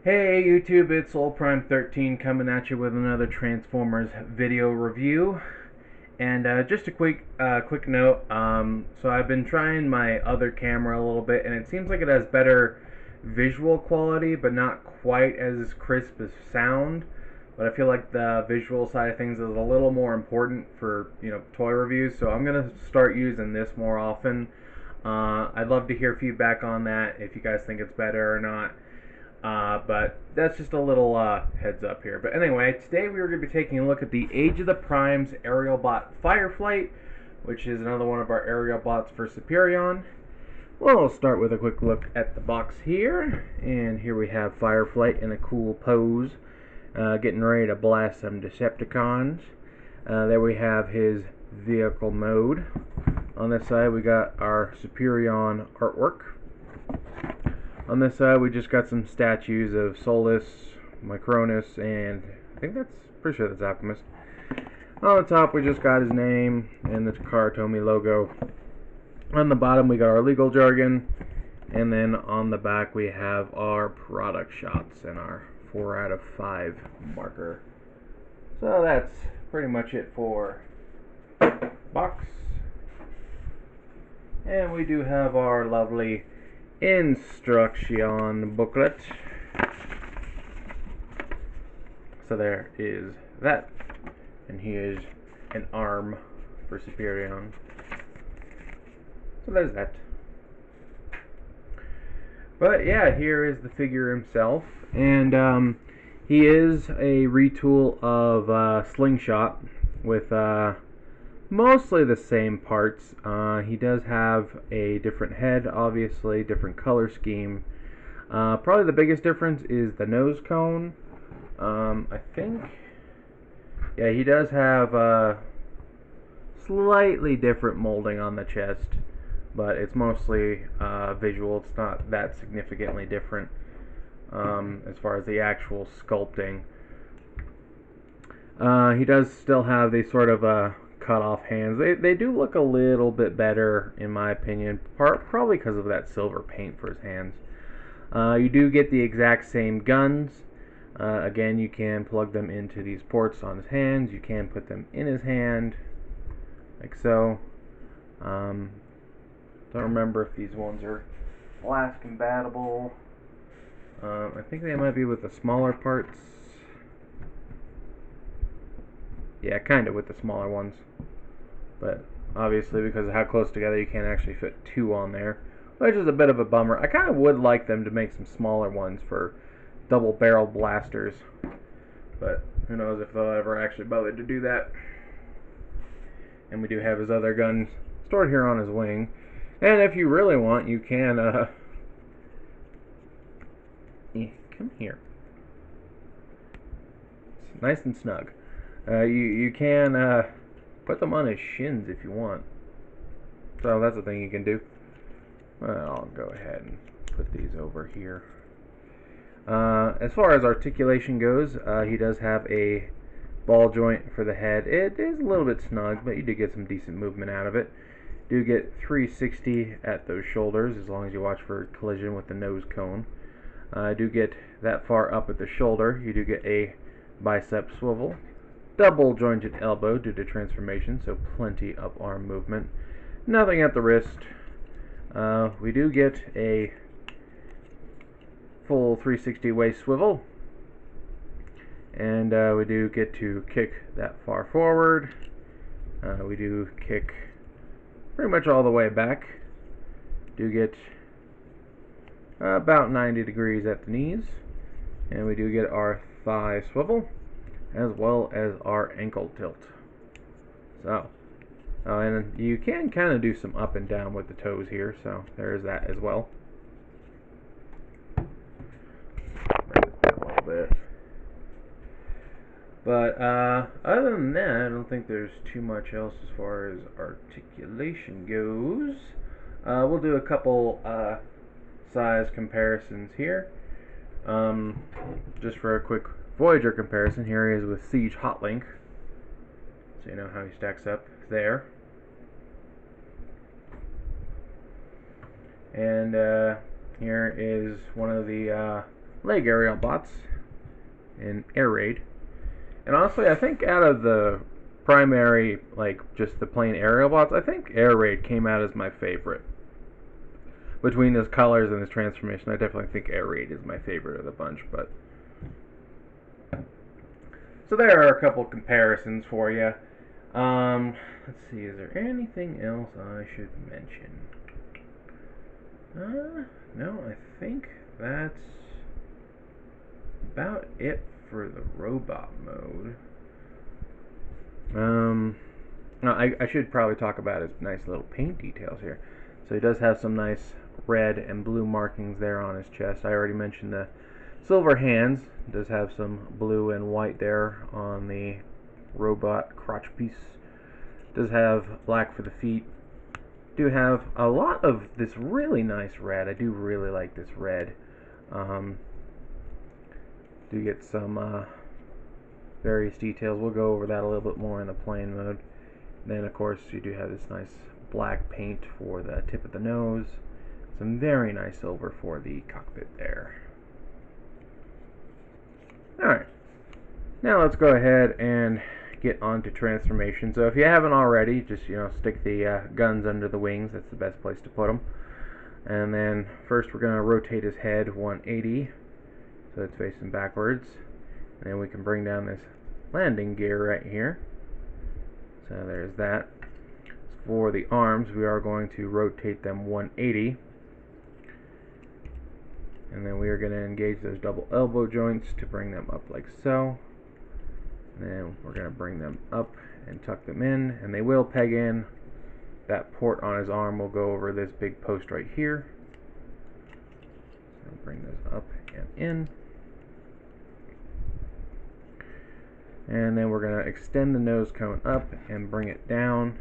Hey YouTube, it's OldPrime13 coming at you with another Transformers video review. And just a quick note. So I've been trying my other camera a little bit, and it seems like it has better visual quality, but not quite as crisp as sound. But I feel like the visual side of things is a little more important for toy reviews. So I'm gonna start using this more often. I'd love to hear feedback on that if you guys think it's better or not. But that's just a little heads up here. But anyway, today we are going to be taking a look at the Age of the Primes airalbot Fireflight, which is another one of our airalbots for Superion. Well, we'll start with a quick look at the box here. And here we have Fireflight in a cool pose, getting ready to blast some Decepticons. There we have his vehicle mode. On this side we got our Superion artwork. On this side, we just got some statues of Solus, Micronus, and I think pretty sure that's Alchemist. On the top, we just got his name and the Karatomi logo. On the bottom, we got our legal jargon, and then on the back, we have our product shots and our 4 out of 5 marker. So that's pretty much it for box. And we do have our lovely instruction booklet. So there is that, and here's an arm for Superion. So there's that. But yeah, here is the figure himself, and he is a retool of Slingshot with mostly the same parts. He does have a different head, obviously, different color scheme. Probably the biggest difference is the nose cone. I think, yeah, he does have slightly different molding on the chest, but it's mostly visual. It's not that significantly different as far as the actual sculpting. He does still have these sort of cut off hands. They do look a little bit better in my opinion, probably because of that silver paint for his hands. You do get the exact same guns. Again, you can plug them into these ports on his hands. You can put them in his hand like so. Don't remember if these ones are blast compatible. I think they might be with the smaller parts. Yeah, kind of with the smaller ones. But obviously, because of how close together, you can't actually fit 2 on there, which is a bit of a bummer. I kind of would like them to make some smaller ones for double barrel blasters, but who knows if they'll ever actually bother to do that. And we do have his other guns stored here on his wing. And if you really want, you can come here. It's nice and snug. You can put them on his shins if you want. So that's a thing you can do. Well, I'll go ahead and put these over here. As far as articulation goes, he does have a ball joint for the head. It is a little bit snug, but you do get some decent movement out of it. Do get 360 at those shoulders, as long as you watch for collision with the nose cone. Do get that far up at the shoulder. You do get a bicep swivel. Double jointed elbow due to transformation, so plenty of arm movement. Nothing at the wrist. We do get a full 360 waist swivel, and we do get to kick that far forward. We do kick pretty much all the way back. Do get about 90 degrees at the knees, and we do get our thigh swivel, as well as our ankle tilt. So, and you can kind of do some up and down with the toes here, so there is that as well. Bring this down a little bit. But other than that, I don't think there's too much else as far as articulation goes. We'll do a couple size comparisons here. Just for a quick Voyager comparison, here he is with Siege Hotlink, so you know how he stacks up there. And here is one of the leg aerial bots in air raid. And honestly, I think out of the primary, like just the plain aerial bots, I think air raid came out as my favorite. Between his colors and his transformation, I definitely think air raid is my favorite of the bunch. But so there are a couple comparisons for you. Let's see, is there anything else I should mention? No, I think that's about it for the robot mode. No, I should probably talk about his nice little paint details here. So he does have some nice red and blue markings there on his chest. I already mentioned the silver hands. It does have some blue and white there on the robot crotch piece. It does have black for the feet. Do have a lot of this really nice red. I do really like this red. Do get some various details. We'll go over that a little bit more in the plain mode. And then of course you do have this nice black paint for the tip of the nose. Some very nice silver for the cockpit there. Alright, now let's go ahead and get on to transformation. So if you haven't already, just stick the guns under the wings. That's the best place to put them. And then first we're going to rotate his head 180 so it's facing backwards. And then we can bring down this landing gear right here. So there's that. For the arms, we are going to rotate them 180. And then we are going to engage those double elbow joints to bring them up like so. And then we're going to bring them up and tuck them in, and they will peg in. That port on his arm will go over this big post right here. So bring those up and in. And then we're going to extend the nose cone up and bring it down.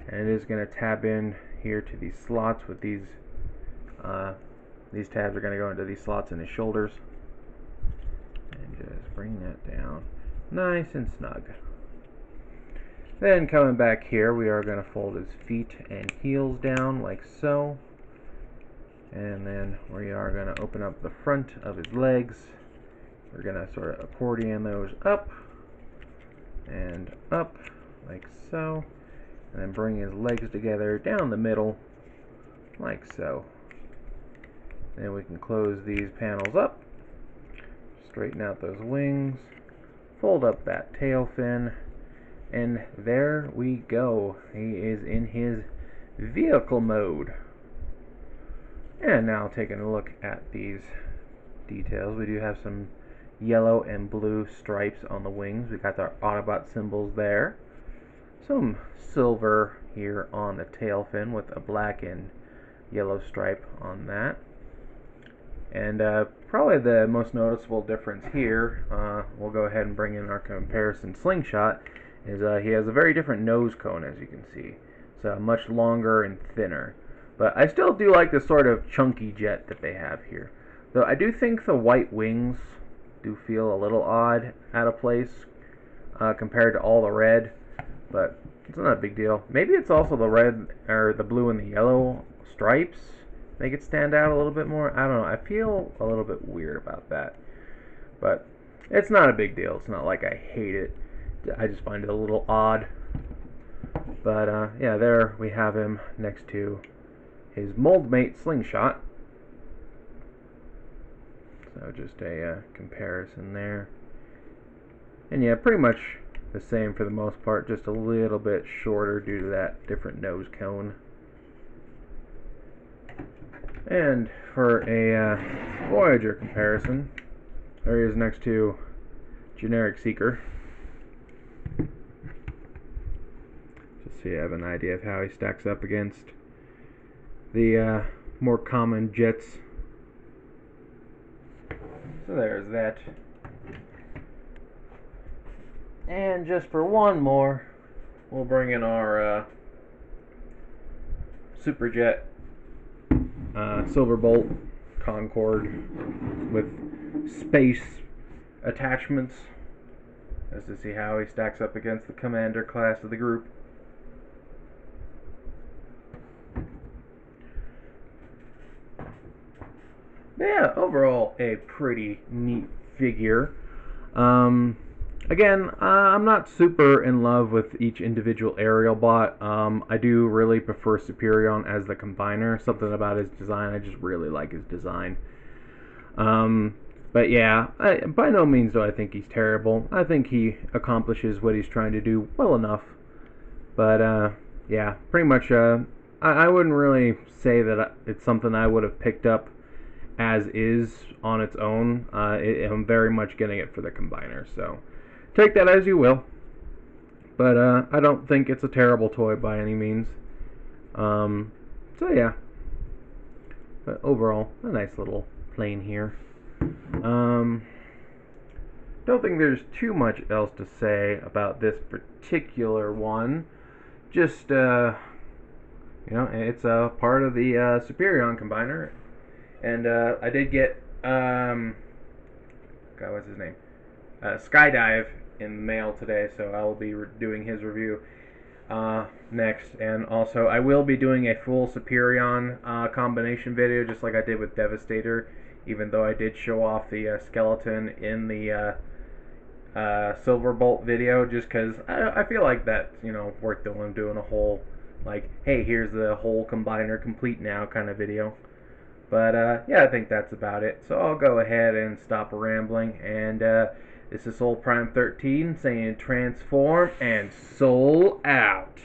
And it is going to tab in here to these slots with these tabs are going to go into these slots in his shoulders. And just bring that down nice and snug. Then coming back here, we are going to fold his feet and heels down like so. And then we are going to open up the front of his legs. We're going to sort of accordion those up and up like so. And then bring his legs together down the middle like so. Then we can close these panels up, straighten out those wings, fold up that tail fin, and there we go. He is in his vehicle mode. And now taking a look at these details, we do have some yellow and blue stripes on the wings. We got our Autobot symbols there. Some silver here on the tail fin with a black and yellow stripe on that. And probably the most noticeable difference here, we'll go ahead and bring in our comparison slingshot, is he has a very different nose cone, as you can see. It's much longer and thinner. But I still do like the sort of chunky jet that they have here. Though I do think the white wings do feel a little odd, out of place, compared to all the red. But it's not a big deal. Maybe it's also the red, or the blue and the yellow stripes make it stand out a little bit more. I don't know. I feel a little bit weird about that. But it's not a big deal. It's not like I hate it. I just find it a little odd. But yeah, there we have him next to his mold mate slingshot. So just a comparison there. And yeah, pretty much the same for the most part, just a little bit shorter due to that different nose cone. And for a Voyager comparison, there he is next to Generic Seeker. Just so you have an idea of how he stacks up against the more common jets. So there's that. And just for one more, we'll bring in our Superjet Silverbolt Concorde with space attachments, as to see how he stacks up against the commander class of the group. Yeah, overall a pretty neat figure. Um, Again, I'm not super in love with each individual aerial bot. I do really prefer Superion as the combiner. Something about his design, I just really like his design. Um, but yeah, by no means do I think he's terrible. I think he accomplishes what he's trying to do well enough. But yeah, pretty much. I wouldn't really say that it's something I would have picked up as is on its own. I'm very much getting it for the combiner, so take that as you will. But I don't think it's a terrible toy by any means. So yeah, but overall, a nice little plane here. Um, don't think there's too much else to say about this particular one. Just it's a part of the Superion combiner, and I did get God, what's his name? Skydive in the mail today, so I will be doing his review next. And also, I will be doing a full Superion combination video, just like I did with Devastator, even though I did show off the skeleton in the Silverbolt video, just because I feel like that's, worth doing a whole, like, hey, here's the whole combiner complete now kind of video. But yeah, I think that's about it. So I'll go ahead and stop rambling. And this is Soul Prime 13 saying transform and soul out.